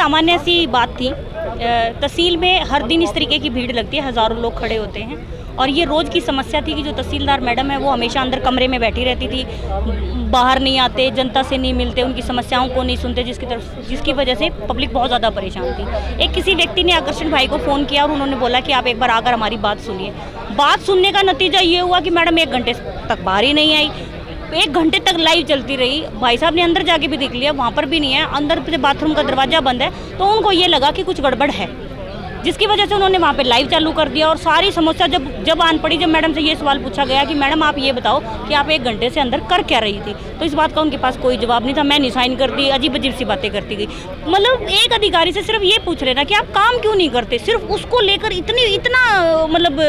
सामान्य सी बात थी। तहसील में हर दिन इस तरीके की भीड़ लगती है, हज़ारों लोग खड़े होते हैं और ये रोज़ की समस्या थी कि जो तहसीलदार मैडम है वो हमेशा अंदर कमरे में बैठी रहती थी, बाहर नहीं आते, जनता से नहीं मिलते, उनकी समस्याओं को नहीं सुनते, जिसकी वजह से पब्लिक बहुत ज़्यादा परेशान थी। एक किसी व्यक्ति ने आकर्षण भाई को फ़ोन किया और उन्होंने बोला कि आप एक बार आकर हमारी बात सुनिए। बात सुनने का नतीजा ये हुआ कि मैडम 1 घंटे तक बाहर ही नहीं आई। 1 घंटे तक लाइव चलती रही। भाई साहब ने अंदर जाके भी देख लिया, वहाँ पर भी नहीं है, अंदर से बाथरूम का दरवाज़ा बंद है। तो उनको ये लगा कि कुछ गड़बड़ है, जिसकी वजह से उन्होंने वहाँ पे लाइव चालू कर दिया और सारी समस्या जब आन पड़ी, जब मैडम से ये सवाल पूछा गया कि मैडम आप ये बताओ कि आप 1 घंटे से अंदर कर क्या रही थी, तो इस बात का उनके पास कोई जवाब नहीं था। मैं साइन कर दी, अजीब अजीब सी बातें करती गई। मतलब एक अधिकारी से सिर्फ ये पूछ रहे ना कि आप काम क्यों नहीं करते, सिर्फ उसको लेकर इतना मतलब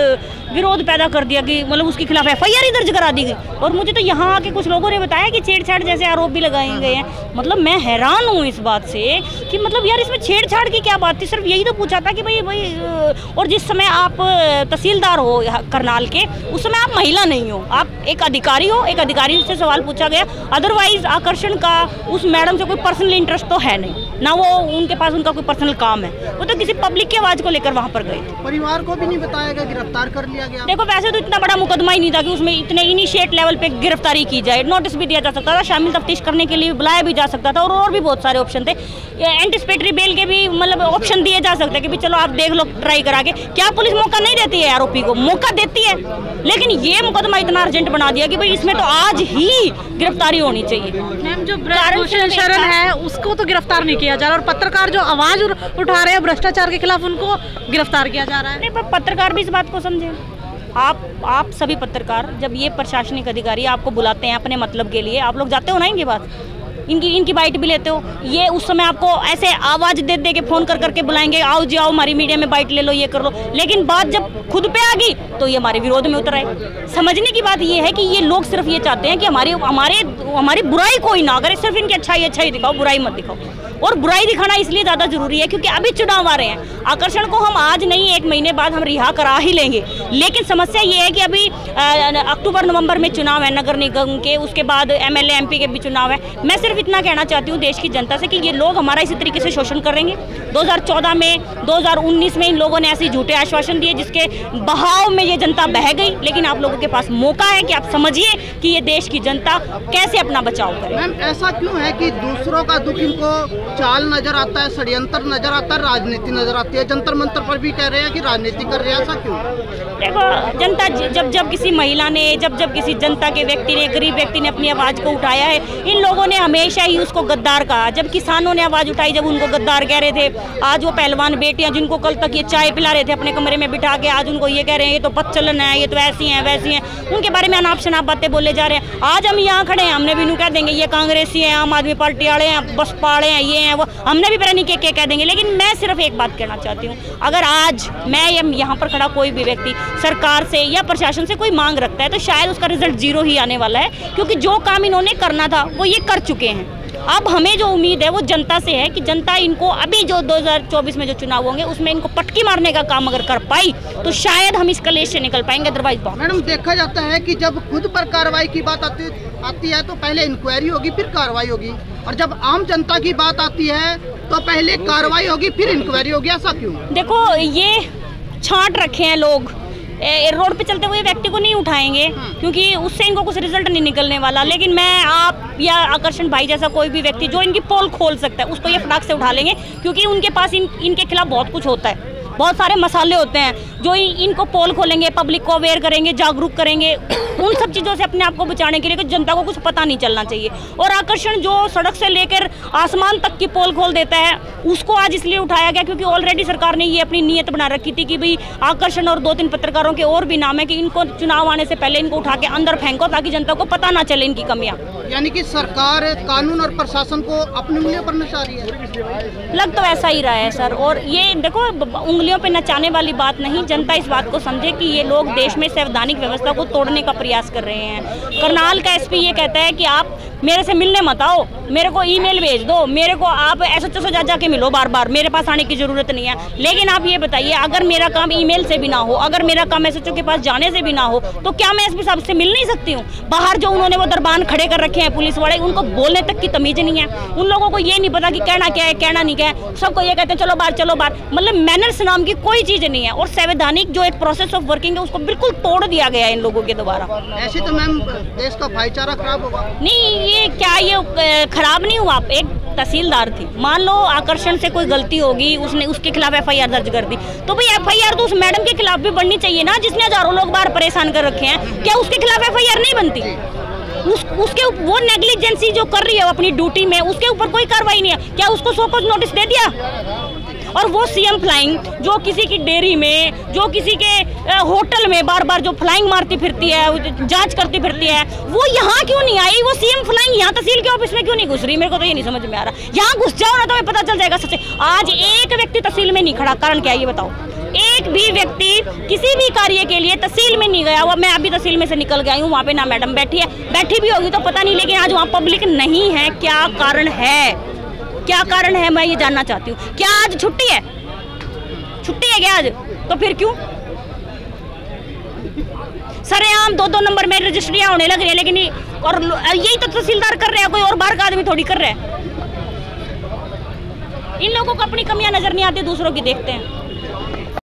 विरोध पैदा कर दिया कि मतलब उसके खिलाफ FIR ही दर्ज करा दी गई। और मुझे तो यहाँ आके कुछ लोगों ने बताया कि छेड़छाड़ जैसे आरोप भी लगाए गए हैं। मतलब मैं हैरान हूँ इस बात से कि मतलब यार इसमें छेड़छाड़ की क्या बात थी, सिर्फ यही तो पूछा था कि भाई और जिस समय आप तहसीलदार हो करनाल के, उस समय आप महिला नहीं हो, आप एक अधिकारी हो। एक अधिकारी से सवाल पूछा गया। अदरवाइज आकर्षण का उस मैडम से कोई पर्सनल इंटरेस्ट तो है नहीं, ना वो उनके पास उनका कोई पर्सनल काम है, वो तो किसी पब्लिक की आवाज़ को लेकर वहाँ पर गए। परिवार को भी नहीं बताया गया, गिरफ्तार कर लिया गया। देखो वैसे तो इतना बड़ा मुकदमा ही नहीं था कि उसमें इतने इनिशिएट लेवल पे गिरफ्तारी की जाए। नोटिस भी दिया जा सकता था, शामिल तफ्तीश करने के लिए बुलाया भी जा सकता था और भी बहुत सारे ऑप्शन थे। एंटिसिपेटरी बेल के भी मतलब ऑप्शन दिए जा सकते कि चलो आप देख लो ट्राई करा के। क्या पुलिस मौका नहीं देती है आरोपी को? मौका देती है, लेकिन ये मुकदमा इतना अर्जेंट बना दिया कि भाई इसमें तो आज ही गिरफ्तारी होनी चाहिए। मैम जो ब्रजभूषण शरण है उसको तो गिरफ्तार नहीं किया जा रहा और पत्रकार जो आवाज उठा रहे हैं भ्रष्टाचार के खिलाफ उनको गिरफ्तार किया जा रहा है। नहीं, पर पत्रकार भी इस बात को समझे। आप सभी पत्रकार जब ये प्रशासनिक अधिकारी आपको बुलाते हैं अपने मतलब के लिए, आप लोग जाते हो ना इनके पास, इनकी बाइट भी लेते हो। ये उस समय आपको ऐसे आवाज़ दे के फ़ोन कर करके बुलाएंगे, आओ जी आओ हमारी मीडिया में बाइट ले लो, ये कर लो। लेकिन बात जब खुद पे आ गई तो ये हमारे विरोध में उतर आए। समझने की बात ये है कि ये लोग सिर्फ ये चाहते हैं कि हमारी बुराई कोई ना करे, सिर्फ इनकी अच्छाई दिखाओ, बुराई मत दिखाओ। और बुराई दिखाना इसलिए ज़्यादा जरूरी है क्योंकि अभी चुनाव आ रहे हैं। आकर्षण को हम आज नहीं 1 महीने बाद हम रिहा करा ही लेंगे, लेकिन समस्या ये है कि अभी अक्टूबर नवंबर में चुनाव है नगर निगम के, उसके बाद MLA MP के भी चुनाव है। मैं सिर्फ इतना कहना चाहती हूँ देश की जनता से कि ये लोग हमारा इसी तरीके से शोषण करेंगे। 2014 में 2019 में इन लोगों ने ऐसे झूठे आश्वासन दिए जिसके बहाव में ये जनता बह गई। लेकिन आप लोगों के पास मौका है कि आप समझिए कि ये देश की जनता कैसे अपना बचाव करे। मैम ऐसा क्यों है कि दूसरों का दुख इनको चाल नजर आता है, षड्यंत्र नजर आता है, राजनीति नजर आती है? जंतर मंतर पर भी कह रहे हैं कि राजनीति कर रहे हैं, ऐसा क्यों? देखो जनता जब किसी महिला ने जब किसी जनता के व्यक्ति ने, गरीब व्यक्ति ने अपनी आवाज़ को उठाया है, इन लोगों ने हमेशा ही उसको गद्दार कहा। जब किसानों ने आवाज़ उठाई, जब उनको गद्दार कह रहे थे, आज वो पहलवान बेटियां जिनको कल तक ये चाय पिला रहे थे अपने कमरे में बिठा के, आज उनको ये कह रहे हैं ये तो बदचलन है, ये तो ऐसी हैं वैसी हैं, उनके बारे में अनाप शनाप बातें बोले जा रहे हैं। आज हम यहाँ खड़े हैं, हमने भी कह देंगे ये कांग्रेसी हैं, आम आदमी पार्टी वाले हैं, बसपा वाले हैं, ये हैं वो, हमने भी पता नहीं क्या कह देंगे। लेकिन मैं सिर्फ एक बात कहना चाहती हूँ, अगर आज मैं यहाँ पर खड़ा कोई भी व्यक्ति सरकार से या प्रशासन से कोई मांग रखता है तो शायद उसका रिजल्ट 0 ही आने वाला है, क्योंकि जो काम इन्होंने करना था वो ये कर चुके हैं। अब हमें जो उम्मीद है वो जनता से है कि जनता इनको अभी जो 2024 में जो चुनाव होंगे उसमें इनको पटकी मारने का काम अगर कर पाई तो शायद हम इस कलेश से निकल पाएंगे। अदरवाइज मैडम देखा जाता है कि जब खुद पर कार्रवाई की बात आती है तो पहले इंक्वायरी होगी फिर कार्रवाई होगी, और जब आम जनता की बात आती है तो पहले कार्रवाई होगी फिर इंक्वायरी होगी, ऐसा क्यों? देखो ये छांट रखे हैं लोग, रोड पे चलते हुए व्यक्ति को नहीं उठाएंगे क्योंकि उससे इनको कुछ रिजल्ट नहीं निकलने वाला। लेकिन मैं आप या आकर्षण भाई जैसा कोई भी व्यक्ति जो इनकी पोल खोल सकता है उसको ये फटाक से उठा लेंगे, क्योंकि उनके पास इनके खिलाफ बहुत कुछ होता है, बहुत सारे मसाले होते हैं जो इनको पोल खोलेंगे, पब्लिक को अवेयर करेंगे, जागरूक करेंगे उन सब चीज़ों से अपने आप को बचाने के लिए कि जनता को कुछ पता नहीं चलना चाहिए। और आकर्षण जो सड़क से लेकर आसमान तक की पोल खोल देता है उसको आज इसलिए उठाया गया क्योंकि ऑलरेडी सरकार ने ये अपनी नीयत बना रखी थी कि भाई आकर्षण और 2-3 पत्रकारों के और भी नाम है कि इनको चुनाव आने से पहले इनको उठा के अंदर फेंको ताकि जनता को पता ना चले इनकी कमियाँ। यानी कि सरकार कानून और प्रशासन को अपनी उंगलियों पर नचा रही है। लग तो ऐसा ही रहा है सर। और ये देखो उंगलियों पे नचाने वाली बात नहीं, जनता इस बात को समझे कि ये लोग देश में संवैधानिक व्यवस्था को तोड़ने का प्रयास कर रहे हैं। करनाल का SP ये कहता है कि आप मेरे से मिलने मत आओ, मेरे को ईमेल भेज दो, मेरे को आप SHO से जा के मिलो बार बार, मेरे पास आने की ज़रूरत नहीं है। लेकिन आप ये बताइए, अगर मेरा काम ईमेल से भी ना हो, अगर मेरा काम SHO के पास जाने से भी ना हो, तो क्या मैं SP साहब से मिल नहीं सकती हूँ? बाहर जो उन्होंने वो दरबान खड़े कर रखे हैं पुलिस वाले, उनको बोलने तक की तमीज़ नहीं है। उन लोगों को ये नहीं पता कि कहना क्या है, कहना नहीं क्या है। सबको ये कहते हैं चलो बाहर चलो बाहर, मतलब मैनर्स नाम की कोई चीज़ नहीं है। और संवैधानिक जो एक प्रोसेस ऑफ वर्किंग है उसको बिल्कुल तोड़ दिया गया है इन लोगों के द्वारा। ऐसे तो मैम देश का भाईचारा खराब होगा। नहीं, ये क्या, ये खराब नहीं हुआ। एक तहसीलदार थी, मान लो आकर्षण से कोई गलती होगी, उसने उसके खिलाफ FIR दर्ज कर दी, तो भाई FIR तो उस मैडम के खिलाफ भी बननी चाहिए ना, जिसने हजारों लोग बाहर परेशान कर रखे हैं। क्या उसके खिलाफ FIR नहीं बनती? उसके वो नेग्लिजेंसी जो कर रही है अपनी ड्यूटी में, उसके ऊपर कोई कार्रवाई नहीं है। क्या उसको शो कॉज नोटिस दे दिया? और वो CM फ्लाइंग जो किसी की डेयरी में, जो किसी के होटल में बार बार जो फ्लाइंग मारती फिरती है, जांच करती फिरती है, वो यहाँ क्यों नहीं आई? वो CM फ्लाइंग यहाँ तहसील के ऑफिस में क्यों नहीं घुस रही? मेरे को तो ये नहीं समझ में आ रहा। यहाँ घुस जाओ ना तो हमें पता चल जाएगा सच्चे। आज एक व्यक्ति तहसील में नहीं खड़ा, कारण क्या है ये बताओ? एक भी व्यक्ति किसी भी कार्य के लिए तहसील में नहीं गया हुआ। मैं अभी तहसील में से निकल गई हूँ, वहाँ पे ना मैडम बैठी है, बैठी भी होगी तो पता नहीं, लेकिन आज वहाँ पब्लिक नहीं है। क्या कारण है? क्या कारण है, मैं ये जानना चाहती हूँ। क्या आज छुट्टी है? छुट्टी है क्या आज? तो फिर क्यों? सरेआम 2-2 नंबर में रजिस्ट्रियाँ होने लग रही है, लेकिन और यही तो तहसीलदार कर रहे हैं, कोई और बाहर का आदमी थोड़ी कर रहे हैं। इन लोगों को अपनी कमियां नजर नहीं आती, दूसरों की देखते हैं।